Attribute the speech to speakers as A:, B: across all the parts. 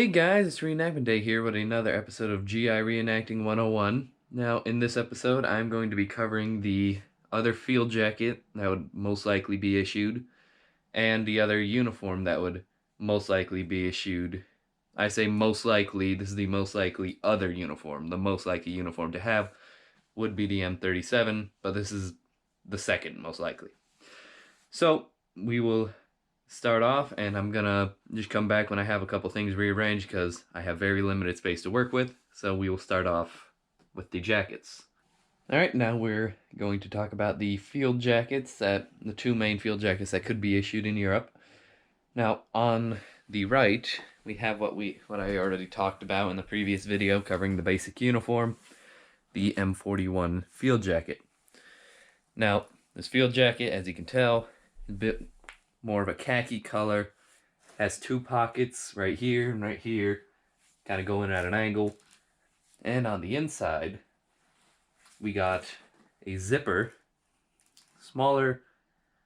A: guys, it's Reenactment Day here with another episode of GI Reenacting 101. Now, in this episode, I'm going to be covering the other field jacket that would most likely be issued, and the other uniform that would most likely be issued. I say most likely, this is the most likely other uniform. The most likely uniform to have would be the M37, but this is the second most likely. So, we will start off, and I'm gonna just come back when I have a couple things rearranged because I have very limited space to work with. So we will start off with the jackets. Alright, now we're going to talk about the field jackets, the two main field jackets that could be issued in Europe. Now, on the right, we have what I already talked about in the previous video covering the basic uniform, the M41 field jacket. Now, this field jacket, as you can tell, is a bit more of a khaki color, has two pockets right here and right here, kind of going at an angle, and on the inside we got a zipper, smaller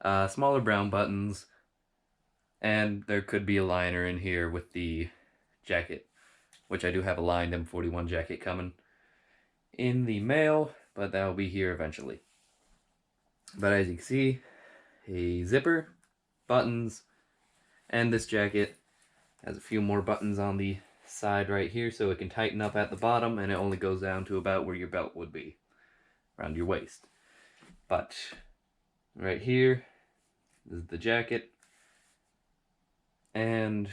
A: brown buttons, and there could be a liner in here with the jacket, which I do have a lined M41 jacket coming in the mail, but that will be here eventually. But as you can see, a zipper, buttons, and this jacket has a few more buttons on the side right here so it can tighten up at the bottom, and it only goes down to about where your belt would be, around your waist. But right here is the jacket, and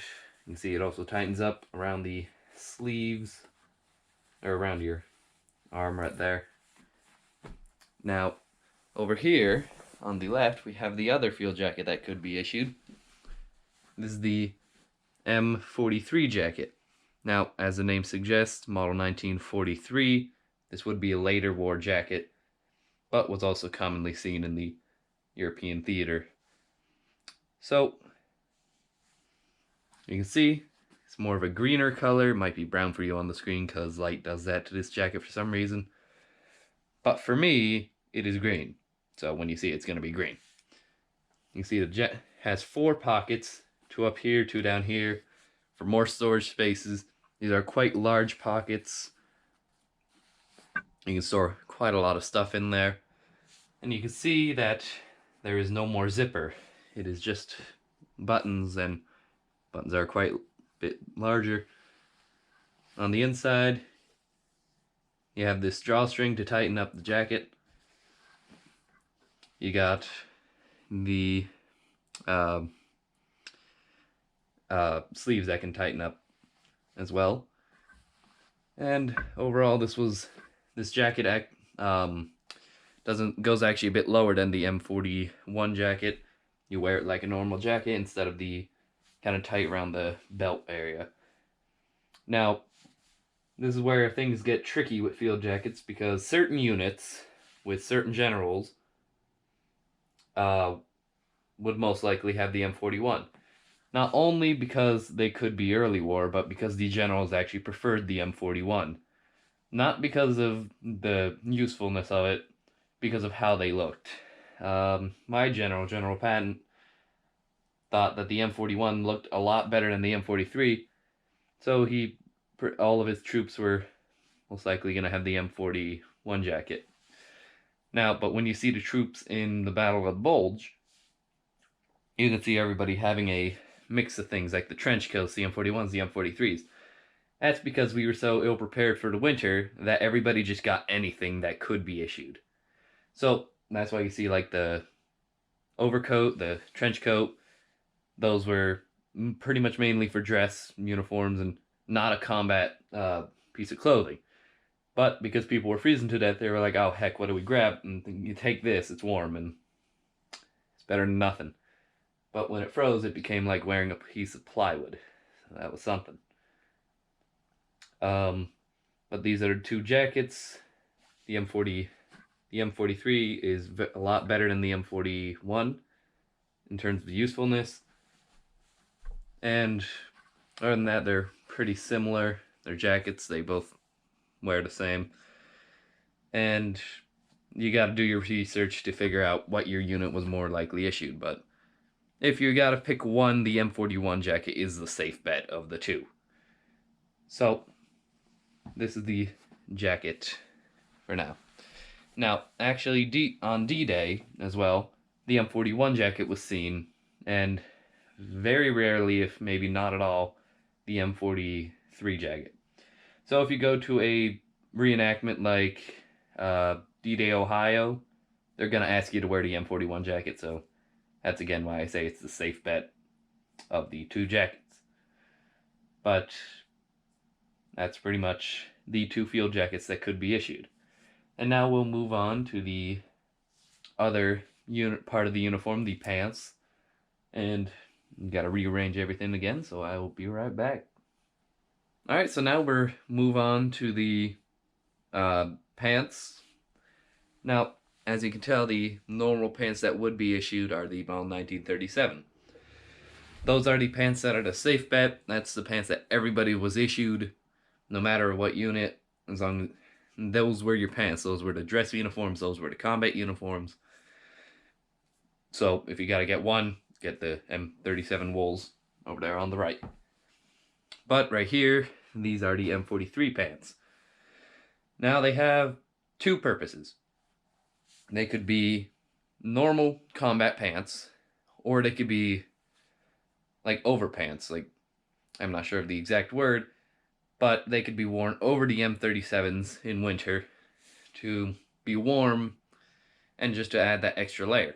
A: you can see it also tightens up around the sleeves, or around your arm right there. Now over here on the left, we have the other field jacket that could be issued. This is the M43 jacket. Now, as the name suggests, model 1943, this would be a later war jacket, but was also commonly seen in the European theater. So, you can see, it's more of a greener color. It might be brown for you on the screen because light does that to this jacket for some reason. But for me, it is green. So when you see it, it's going to be green. You can see the jet has 4 pockets, 2 up here, 2 down here, for more storage spaces. These are quite large pockets. You can store quite a lot of stuff in there. And you can see that there is no more zipper. It is just buttons, and buttons are quite a bit larger. On the inside, you have this drawstring to tighten up the jacket. You got the sleeves that can tighten up as well. And overall, this jacket goes actually a bit lower than the M41 jacket. You wear it like a normal jacket instead of the kind of tight around the belt area. Now, this is where things get tricky with field jackets, because certain units with certain generals would most likely have the M41. Not only because they could be early war, but because the generals actually preferred the M41. Not because of the usefulness of it, because of how they looked. My general, General Patton, thought that the M41 looked a lot better than the M43, so all of his troops were most likely going to have the M41 jacket. Now, but when you see the troops in the Battle of the Bulge, you can see everybody having a mix of things, like the trench coats, the M41s, the M43s. That's because we were so ill-prepared for the winter that everybody just got anything that could be issued. So, that's why you see, like, the overcoat, the trench coat, those were pretty much mainly for dress, uniforms, and not a combat piece of clothing. But because people were freezing to death, they were like, oh heck, what do we grab? And you take this, it's warm, and it's better than nothing. But when it froze, it became like wearing a piece of plywood. So that was something. But these are 2 jackets. The M43 is a lot better than the M41 in terms of usefulness. And other than that, they're pretty similar. They're jackets, they both wear the same. And you got to do your research to figure out what your unit was more likely issued. But if you got to pick one, the M41 jacket is the safe bet of the two. So this is the jacket for now. Now, actually, on D-Day as well, the M41 jacket was seen, and very rarely, if maybe not at all, the M43 jacket. So if you go to a reenactment like D-Day Ohio, they're going to ask you to wear the M41 jacket, so that's again why I say it's the safe bet of the two jackets. But that's pretty much the two field jackets that could be issued. And now we'll move on to the other part of the uniform, the pants. And you gotta rearrange everything again, so I will be right back. Alright, so now we're move on to the pants. Now, as you can tell, the normal pants that would be issued are the model 1937. Those are the pants that are the safe bet. That's the pants that everybody was issued, no matter what unit, as long as those were your pants. Those were the dress uniforms, those were the combat uniforms. So if you gotta get one, get the M37 wools over there on the right. But right here, these are the M43 pants. Now they have two purposes. They could be normal combat pants, or they could be like overpants. Like, I'm not sure of the exact word, but they could be worn over the M37s in winter to be warm and just to add that extra layer.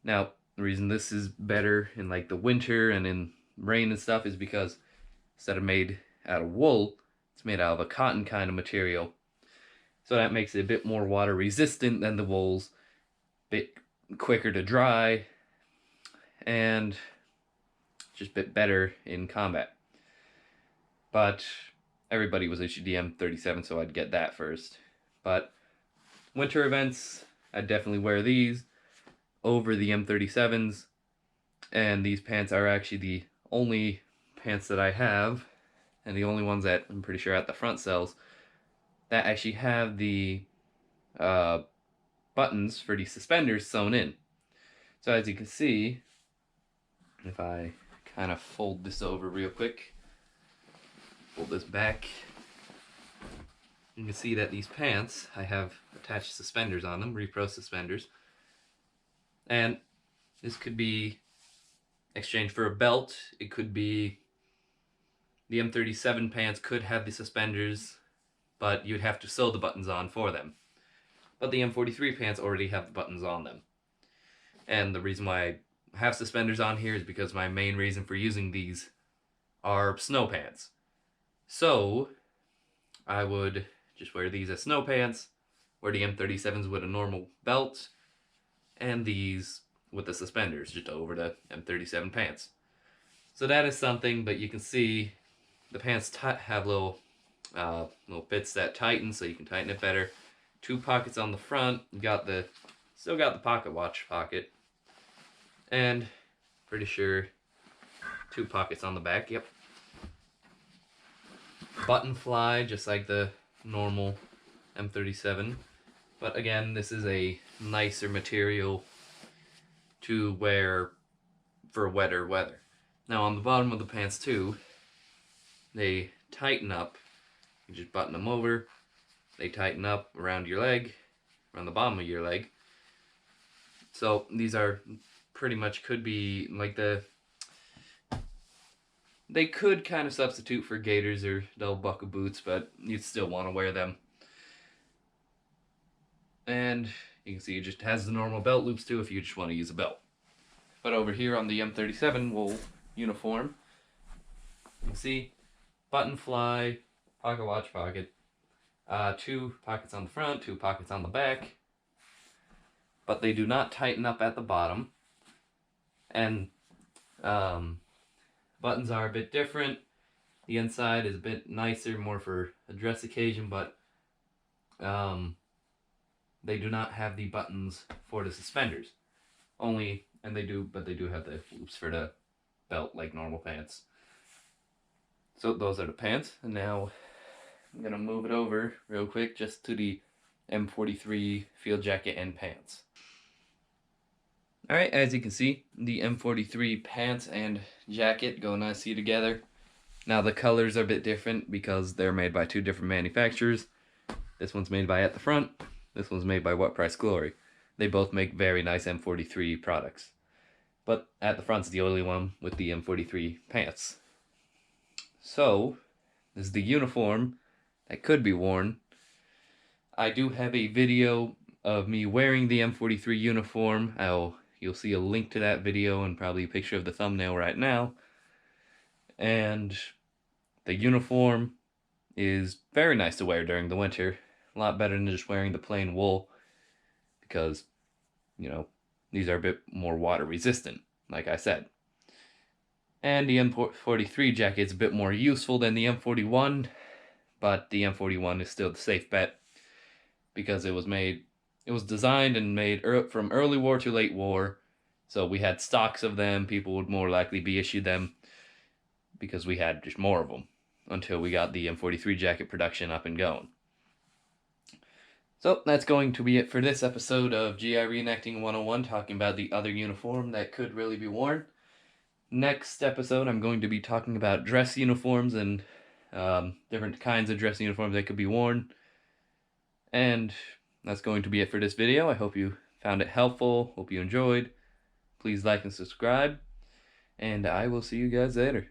A: Now, the reason this is better in like the winter and in rain and stuff is because instead of made out of wool, it's made out of a cotton kind of material. So that makes it a bit more water resistant than the wools, a bit quicker to dry, and just a bit better in combat. But everybody was issued the M37, so I'd get that first. But winter events, I'd definitely wear these over the M37s, and these pants are actually the only pants that I have, and the only ones that I'm pretty sure at the front sells, that actually have the buttons for the suspenders sewn in. So as you can see, if I kind of fold this over real quick, fold this back, you can see that these pants, I have attached suspenders on them, repro suspenders. And this could be exchanged for a belt. It could be the M37 pants could have the suspenders, but you'd have to sew the buttons on for them. But the M43 pants already have the buttons on them. And the reason why I have suspenders on here is because my main reason for using these are snow pants. So I would just wear these as snow pants, wear the M37s with a normal belt, and these with the suspenders just over the M37 pants. So that is something, but you can see the pants have little bits that tighten, so you can tighten it better. Two pockets on the front. You got still got the pocket watch pocket, and pretty sure two pockets on the back. Yep. Button fly, just like the normal M37. But again, this is a nicer material to wear for wetter weather. Now on the bottom of the pants too, they tighten up. You just button them over. They tighten up around your leg, around the bottom of your leg. So these are pretty much could be like they could kind of substitute for gaiters or double buckle boots, but you'd still want to wear them. And you can see it just has the normal belt loops too if you just want to use a belt. But over here on the M37 wool uniform, you can see button fly, pocket watch pocket, two pockets on the front, two pockets on the back, but they do not tighten up at the bottom. And buttons are a bit different. The inside is a bit nicer, more for a dress occasion, but they do not have the buttons for the suspenders. But they do have the loops for the belt like normal pants. So those are the pants, and now I'm gonna move it over real quick just to the M43 field jacket and pants. Alright, as you can see, the M43 pants and jacket go nicely together. Now the colors are a bit different because they're made by two different manufacturers. This one's made by At the Front. This one's made by What Price Glory. They both make very nice M43 products. But At the Front's the only one with the M43 pants. So, this is the uniform that could be worn. I do have a video of me wearing the M43 uniform. You'll see a link to that video and probably a picture of the thumbnail right now. And the uniform is very nice to wear during the winter. A lot better than just wearing the plain wool, because, these are a bit more water resistant, like I said. And the M43 jacket's a bit more useful than the M41, but the M41 is still the safe bet because it was designed and made from early war to late war, so we had stocks of them. People would more likely be issued them because we had just more of them until we got the M43 jacket production up and going. So that's going to be it for this episode of GI Reenacting 101, talking about the other uniform that could really be worn. Next episode, I'm going to be talking about dress uniforms and different kinds of dress uniforms that could be worn. And that's going to be it for this video. I hope you found it helpful. Hope you enjoyed. Please like and subscribe. And I will see you guys later.